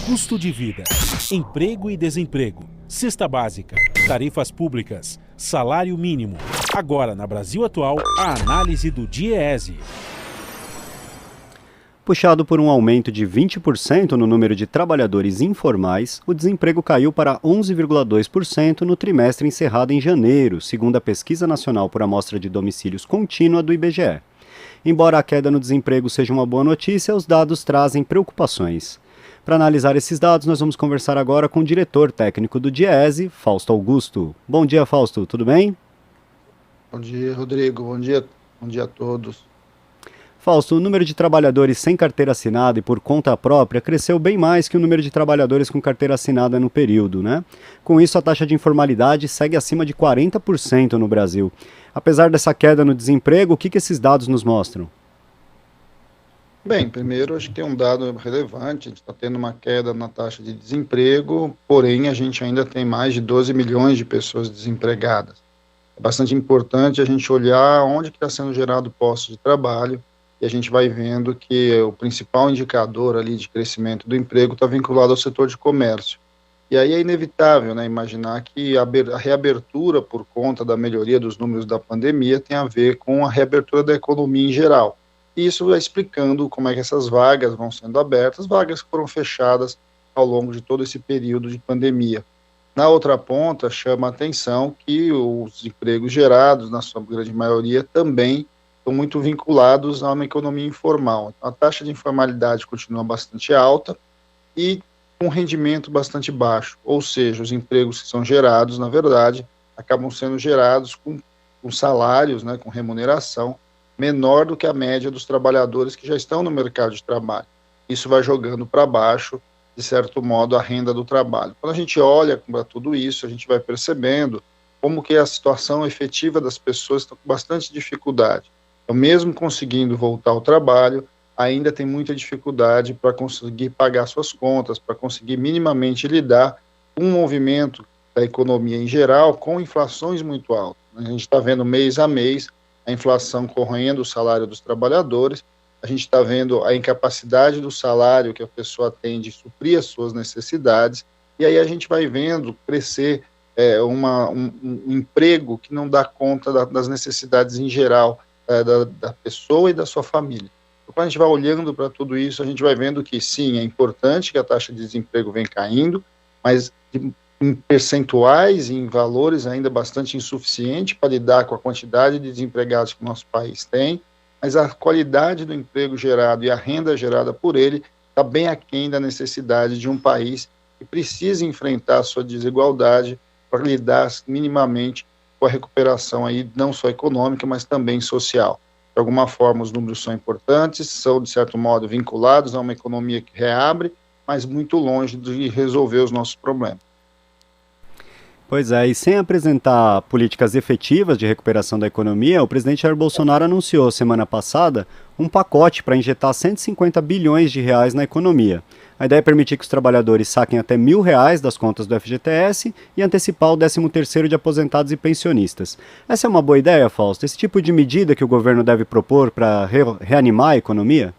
Custo de vida, emprego e desemprego, cesta básica, tarifas públicas, salário mínimo. Agora, na Brasil Atual, a análise do DIEESE. Puxado por um aumento de 20% no número de trabalhadores informais, o desemprego caiu para 11,2% no trimestre encerrado em janeiro, segundo a Pesquisa Nacional por Amostra de Domicílios Contínua do IBGE. Embora a queda no desemprego seja uma boa notícia, os dados trazem preocupações. Para analisar esses dados, nós vamos conversar agora com o diretor técnico do DIEESE, Fausto Augusto. Bom dia, Fausto, tudo bem? Bom dia, Rodrigo. Bom dia a todos. Fausto, o número de trabalhadores sem carteira assinada e por conta própria cresceu bem mais que o número de trabalhadores com carteira assinada no período, né? Com isso, a taxa de informalidade segue acima de 40% no Brasil. Apesar dessa queda no desemprego, o que esses dados nos mostram? Bem, primeiro, acho que tem um dado relevante. A gente está tendo uma queda na taxa de desemprego, porém, a gente ainda tem mais de 12 milhões de pessoas desempregadas. É bastante importante a gente olhar onde está sendo gerado postos de trabalho, e a gente vai vendo que o principal indicador ali de crescimento do emprego está vinculado ao setor de comércio. E aí é inevitável, né, imaginar que a reabertura por conta da melhoria dos números da pandemia tem a ver com a reabertura da economia em geral. E isso vai explicando como é que essas vagas vão sendo abertas, vagas que foram fechadas ao longo de todo esse período de pandemia. Na outra ponta, chama a atenção que os empregos gerados, na sua grande maioria, também estão muito vinculados a uma economia informal. A taxa de informalidade continua bastante alta e com rendimento bastante baixo, ou seja, os empregos que são gerados, na verdade, acabam sendo gerados com salários, né, com remuneração menor do que a média dos trabalhadores que já estão no mercado de trabalho. Isso vai jogando para baixo, de certo modo, a renda do trabalho. Quando a gente olha para tudo isso, a gente vai percebendo como que a situação efetiva das pessoas está com bastante dificuldade. Então, mesmo conseguindo voltar ao trabalho, ainda tem muita dificuldade para conseguir pagar suas contas, para conseguir minimamente lidar com o movimento da economia em geral, com inflações muito altas. A gente está vendo mês a mês a inflação corroendo o salário dos trabalhadores, a gente está vendo a incapacidade do salário que a pessoa tem de suprir as suas necessidades, e aí a gente vai vendo crescer um emprego que não dá conta das necessidades em geral da pessoa e da sua família. Então, quando a gente vai olhando para tudo isso, a gente vai vendo que sim, é importante que a taxa de desemprego venha caindo, mas em percentuais e em valores ainda bastante insuficiente para lidar com a quantidade de desempregados que o nosso país tem, mas a qualidade do emprego gerado e a renda gerada por ele está bem aquém da necessidade de um país que precisa enfrentar a sua desigualdade para lidar minimamente com a recuperação aí, não só econômica, mas também social. De alguma forma, os números são importantes, são, de certo modo, vinculados a uma economia que reabre, mas muito longe de resolver os nossos problemas. Pois é, e sem apresentar políticas efetivas de recuperação da economia, o presidente Jair Bolsonaro anunciou semana passada um pacote para injetar 150 bilhões de reais na economia. A ideia é permitir que os trabalhadores saquem até R$1.000 das contas do FGTS e antecipar o 13º de aposentados e pensionistas. Essa é uma boa ideia, Fausto? Esse tipo de medida que o governo deve propor para reanimar a economia?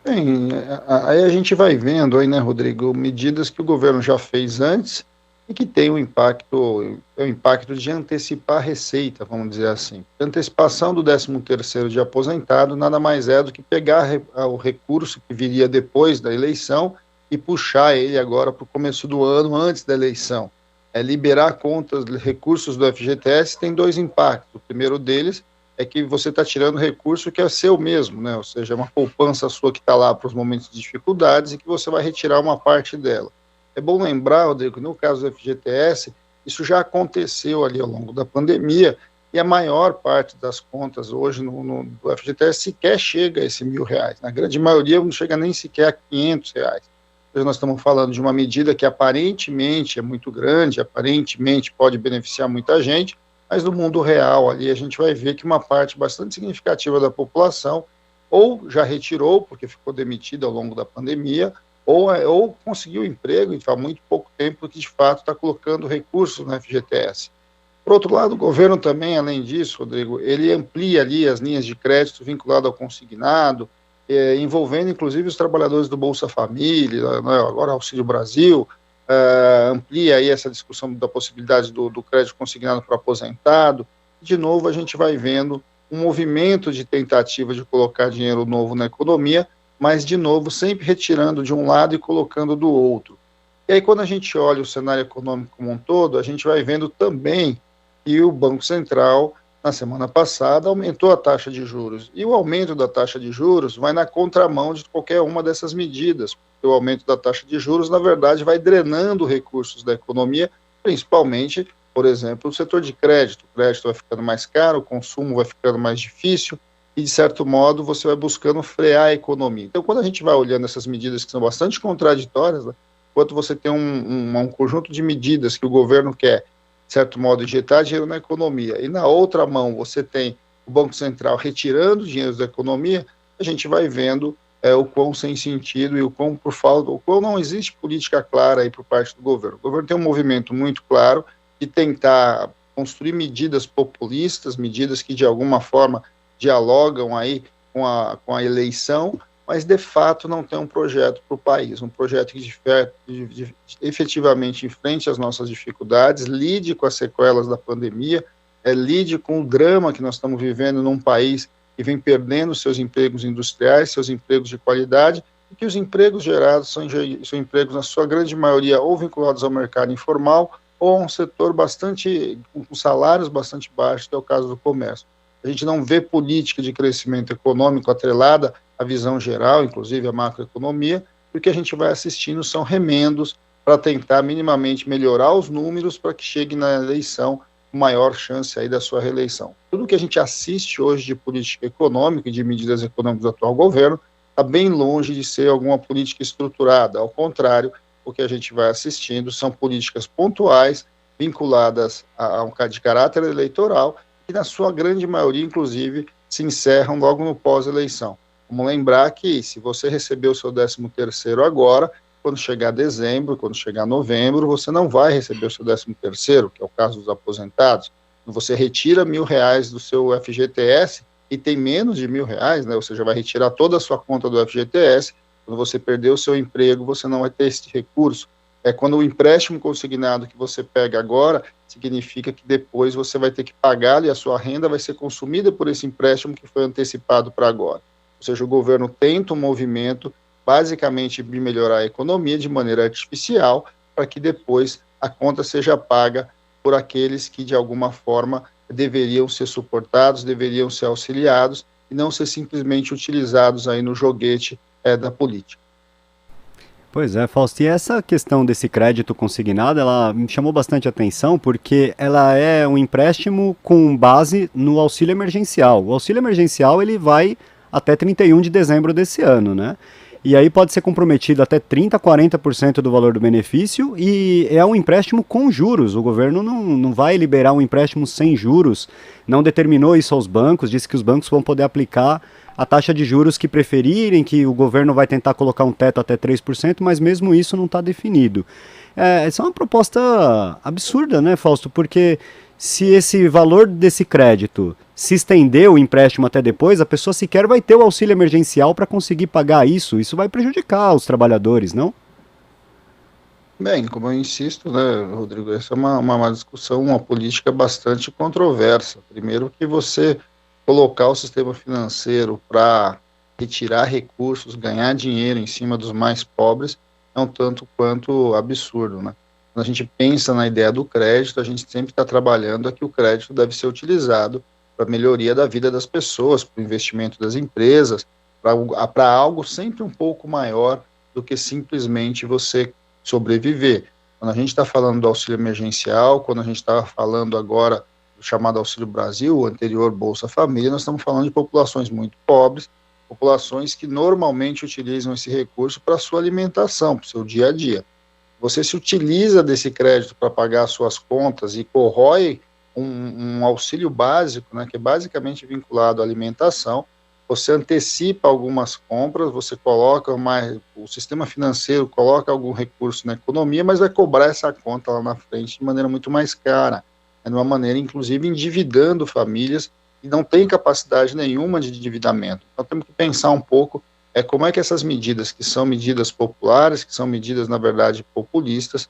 Bem, aí a gente vai vendo aí, né, Rodrigo, medidas que o governo já fez antes e que tem o impacto de antecipar a receita, vamos dizer assim. A antecipação do 13º de aposentado nada mais é do que pegar o recurso que viria depois da eleição e puxar ele agora para o começo do ano, antes da eleição. Liberar contas, recursos do FGTS tem dois impactos. O primeiro deles é que você está tirando recurso que é seu mesmo, né? Ou seja, é uma poupança sua que está lá para os momentos de dificuldades e que você vai retirar uma parte dela. É bom lembrar, Rodrigo, que no caso do FGTS, isso já aconteceu ali ao longo da pandemia e a maior parte das contas hoje no FGTS sequer chega a esse R$1.000. Na grande maioria não chega nem sequer a R$500. Então, nós estamos falando de uma medida que aparentemente é muito grande, aparentemente pode beneficiar muita gente, mas no mundo real ali a gente vai ver que uma parte bastante significativa da população ou já retirou porque ficou demitida ao longo da pandemia, ou conseguiu emprego e há muito pouco tempo que de fato está colocando recursos no FGTS. Por outro lado, o governo também, além disso, Rodrigo, ele amplia ali as linhas de crédito vinculado ao consignado, envolvendo inclusive os trabalhadores do Bolsa Família, né, agora Auxílio Brasil, amplia aí essa discussão da possibilidade do crédito consignado para aposentado. De novo, a gente vai vendo um movimento de tentativa de colocar dinheiro novo na economia, mas, de novo, sempre retirando de um lado e colocando do outro. E aí, quando a gente olha o cenário econômico como um todo, a gente vai vendo também que o Banco Central, na semana passada, aumentou a taxa de juros. E o aumento da taxa de juros vai na contramão de qualquer uma dessas medidas. O aumento da taxa de juros, na verdade, vai drenando recursos da economia, principalmente, por exemplo, o setor de crédito. O crédito vai ficando mais caro, o consumo vai ficando mais difícil e, de certo modo, você vai buscando frear a economia. Então, quando a gente vai olhando essas medidas que são bastante contraditórias, né, enquanto você tem um conjunto de medidas que o governo quer, de certo modo, injetar dinheiro na economia, e na outra mão você tem o Banco Central retirando dinheiro da economia, a gente vai vendo o quão sem sentido e o quão por falta, o quão não existe política clara aí por parte do governo. O governo tem um movimento muito claro de tentar construir medidas populistas, medidas que de alguma forma dialogam aí com a eleição, mas de fato não tem um projeto para o país, um projeto que efetivamente enfrente as nossas dificuldades, lide com as sequelas da pandemia, lide com o drama que nós estamos vivendo num país que vem perdendo seus empregos industriais, seus empregos de qualidade, e que os empregos gerados são empregos, na sua grande maioria, ou vinculados ao mercado informal, ou a um setor com salários bastante baixos, que é o caso do comércio. A gente não vê política de crescimento econômico atrelada à visão geral, inclusive à macroeconomia, e o que a gente vai assistindo são remendos para tentar minimamente melhorar os números para que chegue na eleição com maior chance aí da sua reeleição. Tudo que a gente assiste hoje de política econômica e de medidas econômicas do atual governo está bem longe de ser alguma política estruturada. Ao contrário, o que a gente vai assistindo são políticas pontuais, vinculadas de caráter eleitoral, que na sua grande maioria, inclusive, se encerram logo no pós-eleição. Vamos lembrar que se você recebeu o seu 13º agora, quando chegar dezembro, quando chegar novembro, você não vai receber o seu 13º, que é o caso dos aposentados. Você retira R$1.000 do seu FGTS e tem menos de R$1.000, né? Ou seja, vai retirar toda a sua conta do FGTS. Quando você perder o seu emprego, você não vai ter esse recurso. Quando o empréstimo consignado que você pega agora, significa que depois você vai ter que pagar e a sua renda vai ser consumida por esse empréstimo que foi antecipado para agora. Ou seja, o governo tenta um movimento basicamente de melhorar a economia de maneira artificial, para que depois a conta seja paga por aqueles que de alguma forma deveriam ser suportados, deveriam ser auxiliados, e não ser simplesmente utilizados aí no joguete da política. Pois é, Fausto, e essa questão desse crédito consignado, ela me chamou bastante atenção, porque ela é um empréstimo com base no auxílio emergencial. O auxílio emergencial, ele vai até 31 de dezembro desse ano, né? E aí pode ser comprometido até 30%, 40% do valor do benefício, e é um empréstimo com juros. O governo não vai liberar um empréstimo sem juros, não determinou isso aos bancos, disse que os bancos vão poder aplicar a taxa de juros que preferirem, que o governo vai tentar colocar um teto até 3%, mas mesmo isso não está definido. Essa é uma proposta absurda, né, Fausto? Porque se esse valor desse crédito se estender o empréstimo até depois, a pessoa sequer vai ter o auxílio emergencial para conseguir pagar isso. Isso vai prejudicar os trabalhadores, não? Bem, como eu insisto, né, Rodrigo, essa é uma discussão, uma política bastante controversa. Primeiro que você colocar o sistema financeiro para retirar recursos, ganhar dinheiro em cima dos mais pobres, é um tanto quanto absurdo, né? Quando a gente pensa na ideia do crédito, a gente sempre está trabalhando que o crédito deve ser utilizado para a melhoria da vida das pessoas, para o investimento das empresas, para algo sempre um pouco maior do que simplesmente você sobreviver. Quando a gente está falando do auxílio emergencial, quando a gente está falando agora do chamado Auxílio Brasil, o anterior Bolsa Família, nós estamos falando de populações muito pobres, populações que normalmente utilizam esse recurso para a sua alimentação, para o seu dia a dia. Você se utiliza desse crédito para pagar as suas contas e corrói um auxílio básico, né, que é basicamente vinculado à alimentação. Você antecipa algumas compras, você coloca o sistema financeiro coloca algum recurso na economia, mas vai cobrar essa conta lá na frente de maneira muito mais cara, de uma maneira, inclusive, endividando famílias que não têm capacidade nenhuma de endividamento. Então, temos que pensar um pouco é como é que essas medidas, que são medidas populares, que são medidas, na verdade, populistas,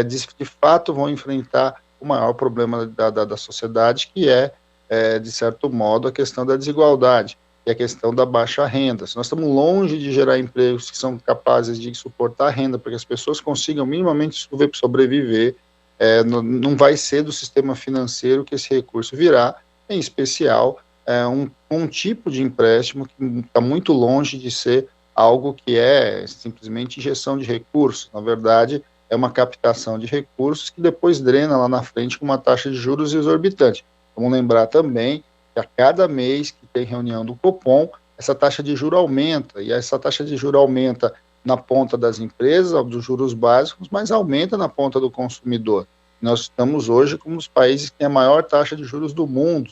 de fato vão enfrentar o maior problema da sociedade, que de certo modo, a questão da desigualdade e a questão da baixa renda. Se nós estamos longe de gerar empregos que são capazes de suportar a renda, para que as pessoas consigam minimamente sobreviver, não vai ser do sistema financeiro que esse recurso virá, em especial um tipo de empréstimo que está muito longe de ser algo que é simplesmente injeção de recursos. Na verdade, é uma captação de recursos que depois drena lá na frente com uma taxa de juros exorbitante. Vamos lembrar também que a cada mês que tem reunião do Copom, essa taxa de juros aumenta, e essa taxa de juros aumenta na ponta das empresas, dos juros básicos, mas aumenta na ponta do consumidor. Nós estamos hoje como os países que têm a maior taxa de juros do mundo,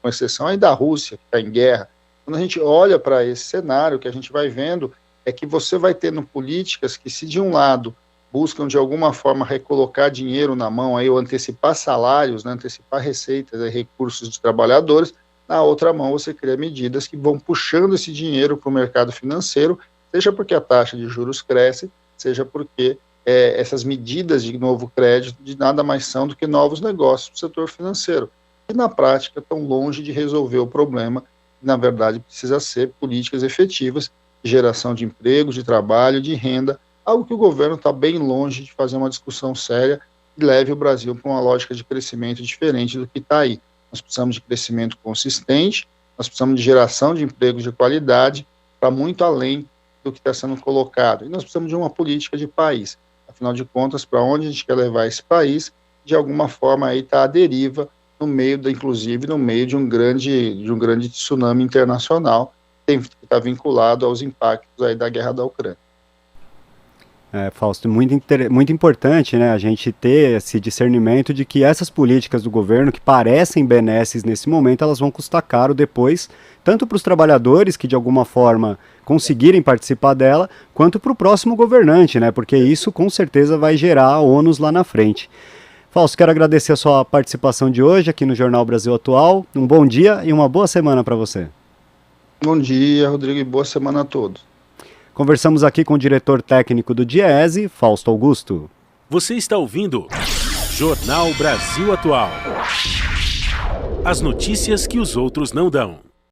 com exceção aí da Rússia, que está em guerra. Quando a gente olha para esse cenário, o que a gente vai vendo é que você vai tendo políticas que, se de um lado buscam de alguma forma recolocar dinheiro na mão, aí, ou antecipar salários, né, antecipar receitas, recursos dos trabalhadores, na outra mão você cria medidas que vão puxando esse dinheiro para o mercado financeiro, seja porque a taxa de juros cresce, seja porque essas medidas de novo crédito de nada mais são do que novos negócios do setor financeiro, que na prática estão longe de resolver o problema, que na verdade precisa ser políticas efetivas de geração de emprego, de trabalho, de renda, algo que o governo está bem longe de fazer uma discussão séria e leve o Brasil para uma lógica de crescimento diferente do que está aí. Nós precisamos de crescimento consistente, nós precisamos de geração de empregos de qualidade para muito além do que está sendo colocado. E nós precisamos de uma política de país. Afinal de contas, para onde a gente quer levar esse país, de alguma forma aí está à deriva, inclusive no meio de um grande tsunami internacional que está vinculado aos impactos aí da guerra da Ucrânia. Fausto, muito importante, né, a gente ter esse discernimento de que essas políticas do governo, que parecem benesses nesse momento, elas vão custar caro depois, tanto para os trabalhadores que de alguma forma conseguirem participar dela, quanto para o próximo governante, né, porque isso com certeza vai gerar ônus lá na frente. Fausto, quero agradecer a sua participação de hoje aqui no Jornal Brasil Atual. Um bom dia e uma boa semana para você. Bom dia, Rodrigo, e boa semana a todos. Conversamos aqui com o diretor técnico do DIEESE, Fausto Augusto. Você está ouvindo Jornal Brasil Atual. As notícias que os outros não dão.